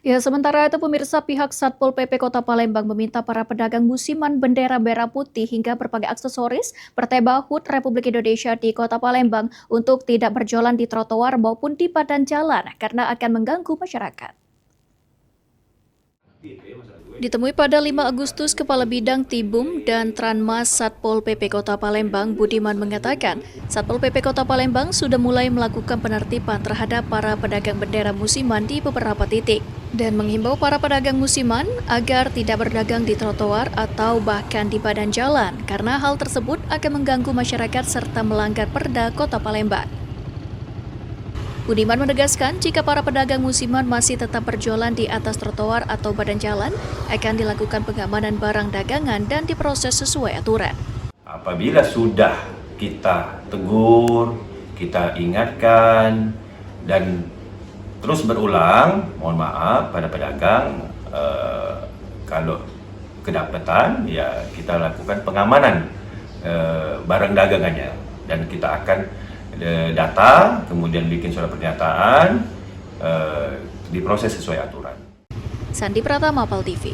Ya, sementara itu pemirsa pihak Satpol PP Kota Palembang meminta para pedagang musiman bendera merah putih hingga berbagai aksesoris bertema HUT Republik Indonesia di Kota Palembang untuk tidak berjualan di trotoar maupun di badan jalan karena akan mengganggu masyarakat. Ditemui pada 5 Agustus, Kepala Bidang Tibum dan Tranmas Satpol PP Kota Palembang, Budiman mengatakan, Satpol PP Kota Palembang sudah mulai melakukan penertiban terhadap para pedagang bendera musiman di beberapa titik dan menghimbau para pedagang musiman agar tidak berdagang di trotoar atau bahkan di badan jalan karena hal tersebut akan mengganggu masyarakat serta melanggar Perda Kota Palembang. Budiman menegaskan jika para pedagang musiman masih tetap berjualan di atas trotoar atau badan jalan, akan dilakukan pengamanan barang dagangan dan diproses sesuai aturan. Apabila sudah kita tegur, kita ingatkan, dan terus berulang, mohon maaf pada pedagang, kalau kedapatan, ya kita lakukan pengamanan barang dagangannya, dan kita akan data, kemudian bikin surat pernyataan, diproses sesuai aturan. Sandi Pratama, PAL TV.